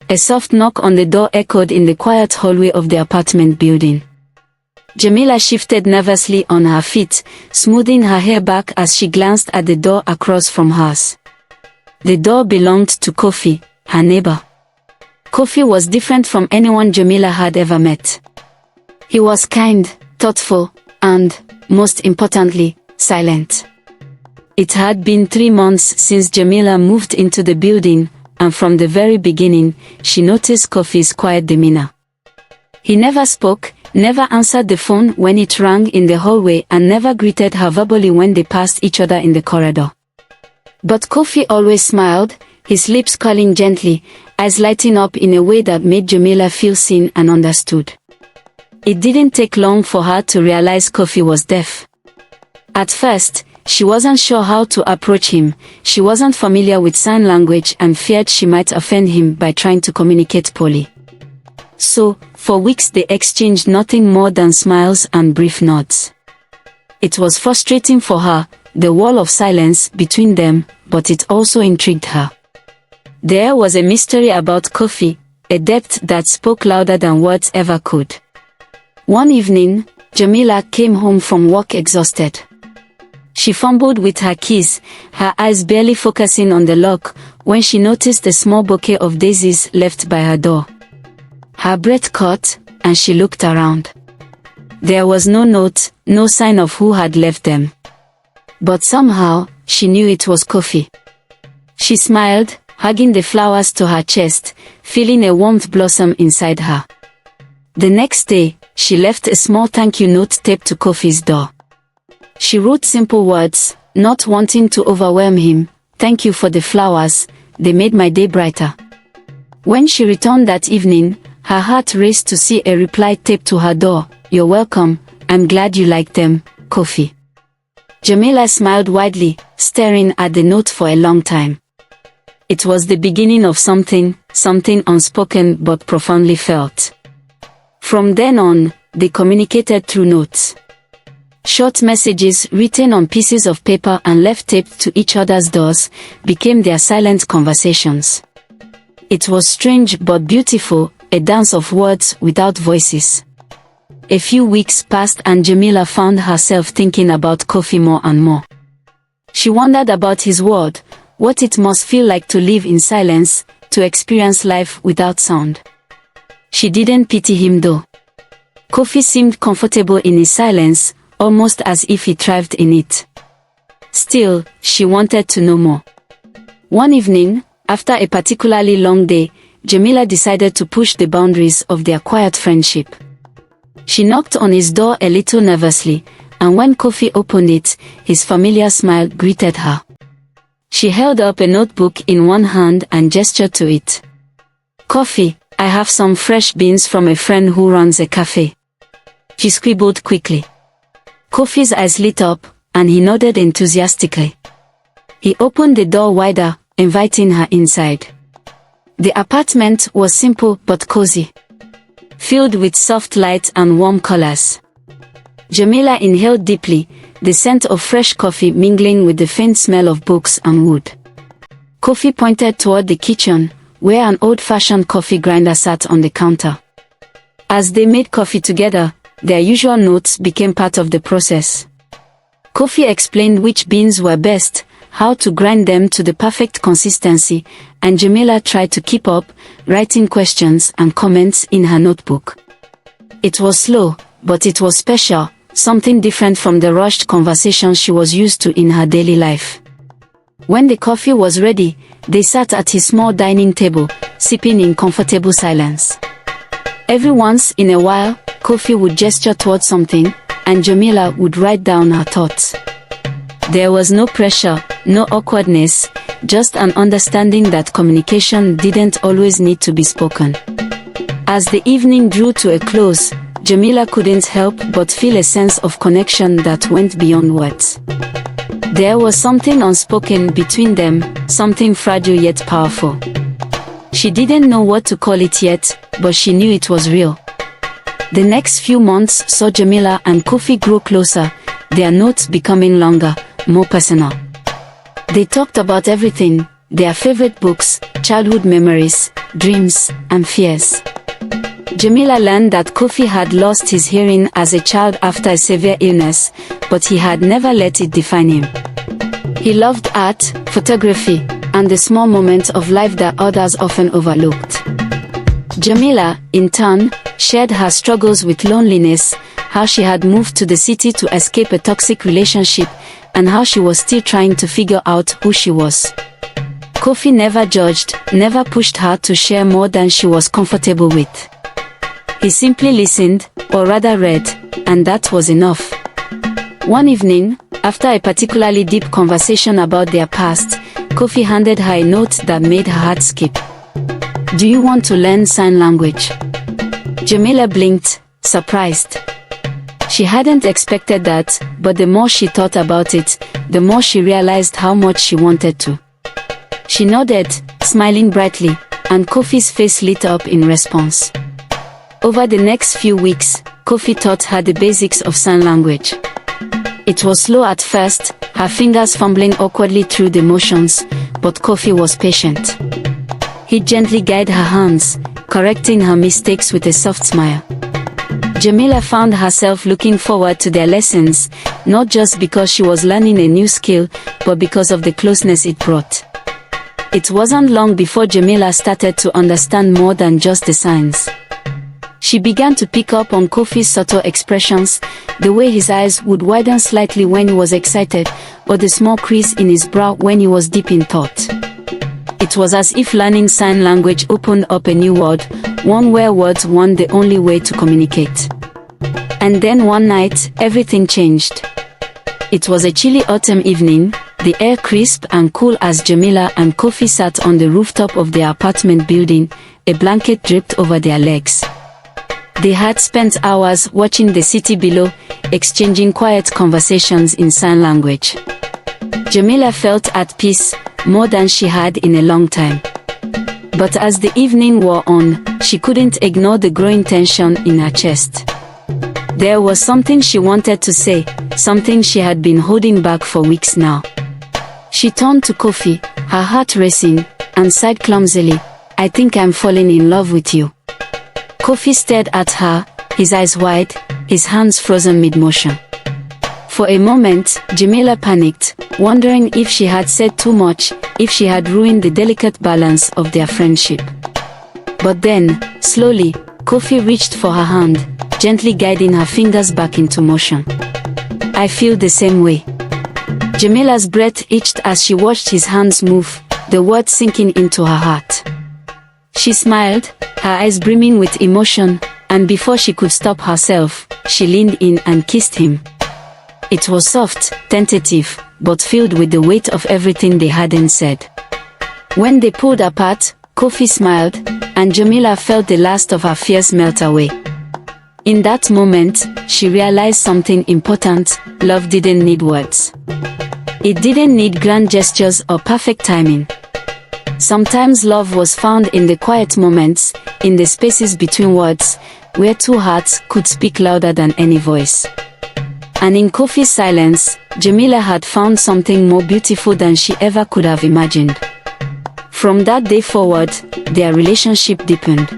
A soft knock on the door echoed in the quiet hallway of the apartment building. Jamila shifted nervously on her feet, smoothing her hair back as she glanced at the door across from hers. The door belonged to Kofi, her neighbor. Kofi was different from anyone Jamila had ever met. He was kind, thoughtful, and, most importantly, silent. It had been 3 months since Jamila moved into the building, and from the very beginning, she noticed Kofi's quiet demeanor. He never spoke, never answered the phone when it rang in the hallway, and never greeted her verbally when they passed each other in the corridor. But Kofi always smiled, his lips curling gently, eyes lighting up in a way that made Jamila feel seen and understood. It didn't take long for her to realize Kofi was deaf. At first, she wasn't sure how to approach him. She wasn't familiar with sign language and feared she might offend him by trying to communicate poorly. So, for weeks they exchanged nothing more than smiles and brief nods. It was frustrating for her, the wall of silence between them, but it also intrigued her. There was a mystery about Kofi, a depth that spoke louder than words ever could. One evening, Jamila came home from work exhausted. She fumbled with her keys, her eyes barely focusing on the lock, when she noticed a small bouquet of daisies left by her door. Her breath caught, and she looked around. There was no note, no sign of who had left them. But somehow, she knew it was Kofi. She smiled, hugging the flowers to her chest, feeling a warmth blossom inside her. The next day, she left a small thank you note taped to Kofi's door. She wrote simple words, not wanting to overwhelm him. "Thank you for the flowers, they made my day brighter." When she returned that evening, her heart raced to see a reply taped to her door. "You're welcome, I'm glad you liked them, Kofi." Jamila smiled widely, staring at the note for a long time. It was the beginning of something unspoken but profoundly felt. From then on, they communicated through notes. Short messages written on pieces of paper and left taped to each other's doors became their silent conversations. It was strange but beautiful, a dance of words without voices. A few weeks passed and Jamila found herself thinking about Kofi more and more. She wondered about his world, what it must feel like to live in silence, to experience life without sound. She didn't pity him though. Kofi seemed comfortable in his silence, almost as if he thrived in it. Still, she wanted to know more. One evening, after a particularly long day, Jamila decided to push the boundaries of their quiet friendship. She knocked on his door a little nervously, and when Kofi opened it, his familiar smile greeted her. She held up a notebook in one hand and gestured to it. "Kofi, I have some fresh beans from a friend who runs a cafe." She scribbled quickly. Kofi's eyes lit up, and he nodded enthusiastically. He opened the door wider, inviting her inside. The apartment was simple but cozy, filled with soft light and warm colors. Jamila inhaled deeply, the scent of fresh coffee mingling with the faint smell of books and wood. Kofi pointed toward the kitchen, where an old-fashioned coffee grinder sat on the counter. As they made coffee together, their usual notes became part of the process. Kofi explained which beans were best, how to grind them to the perfect consistency, and Jamila tried to keep up, writing questions and comments in her notebook. It was slow, but it was special, something different from the rushed conversations she was used to in her daily life. When the coffee was ready, they sat at his small dining table, sipping in comfortable silence. Every once in a while, Kofi would gesture towards something, and Jamila would write down her thoughts. There was no pressure, no awkwardness, just an understanding that communication didn't always need to be spoken. As the evening drew to a close, Jamila couldn't help but feel a sense of connection that went beyond words. There was something unspoken between them, something fragile yet powerful. She didn't know what to call it yet, but she knew it was real. The next few months saw Jamila and Kofi grow closer, their notes becoming longer, more personal. They talked about everything, their favorite books, childhood memories, dreams, and fears. Jamila learned that Kofi had lost his hearing as a child after a severe illness, but he had never let it define him. He loved art, photography, and the small moments of life that others often overlooked. Jamila, in turn, shared her struggles with loneliness, how she had moved to the city to escape a toxic relationship, and how she was still trying to figure out who she was. Kofi never judged, never pushed her to share more than she was comfortable with. He simply listened, or rather read, and that was enough. One evening, after a particularly deep conversation about their past, Kofi handed her a note that made her heart skip. "Do you want to learn sign language?" Jamila blinked, surprised. She hadn't expected that, but the more she thought about it, the more she realized how much she wanted to. She nodded, smiling brightly, and Kofi's face lit up in response. Over the next few weeks, Kofi taught her the basics of sign language. It was slow at first, her fingers fumbling awkwardly through the motions, but Kofi was patient. He gently guided her hands, correcting her mistakes with a soft smile. Jamila found herself looking forward to their lessons, not just because she was learning a new skill, but because of the closeness it brought. It wasn't long before Jamila started to understand more than just the signs. She began to pick up on Kofi's subtle expressions, the way his eyes would widen slightly when he was excited, or the small crease in his brow when he was deep in thought. It was as if learning sign language opened up a new world, one where words weren't the only way to communicate. And then one night, everything changed. It was a chilly autumn evening, the air crisp and cool as Jamila and Kofi sat on the rooftop of their apartment building, a blanket draped over their legs. They had spent hours watching the city below, exchanging quiet conversations in sign language. Jamila felt at peace, more than she had in a long time. But as the evening wore on, she couldn't ignore the growing tension in her chest. There was something she wanted to say, something she had been holding back for weeks now. She turned to Kofi, her heart racing, and sighed clumsily, "I think I'm falling in love with you." Kofi stared at her, his eyes wide, his hands frozen mid-motion. For a moment, Jamila panicked, wondering if she had said too much, if she had ruined the delicate balance of their friendship. But then, slowly, Kofi reached for her hand, gently guiding her fingers back into motion. "I feel the same way." Jamila's breath itched as she watched his hands move, the words sinking into her heart. She smiled, her eyes brimming with emotion, and before she could stop herself, she leaned in and kissed him. It was soft, tentative, but filled with the weight of everything they hadn't said. When they pulled apart, Kofi smiled, and Jamila felt the last of her fears melt away. In that moment, she realized something important: love didn't need words. It didn't need grand gestures or perfect timing. Sometimes love was found in the quiet moments, in the spaces between words, where two hearts could speak louder than any voice. And in Kofi's silence, Jamila had found something more beautiful than she ever could have imagined. From that day forward, their relationship deepened.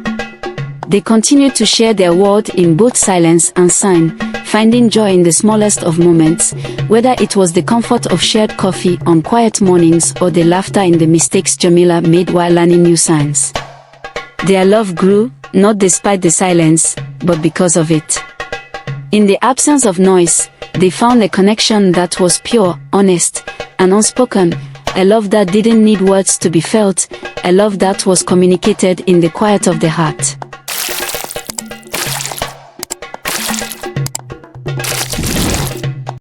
They continued to share their world in both silence and sign, finding joy in the smallest of moments, whether it was the comfort of shared coffee on quiet mornings or the laughter in the mistakes Jamila made while learning new signs. Their love grew, not despite the silence, but because of it. In the absence of noise, they found a connection that was pure, honest, and unspoken, a love that didn't need words to be felt, a love that was communicated in the quiet of the heart.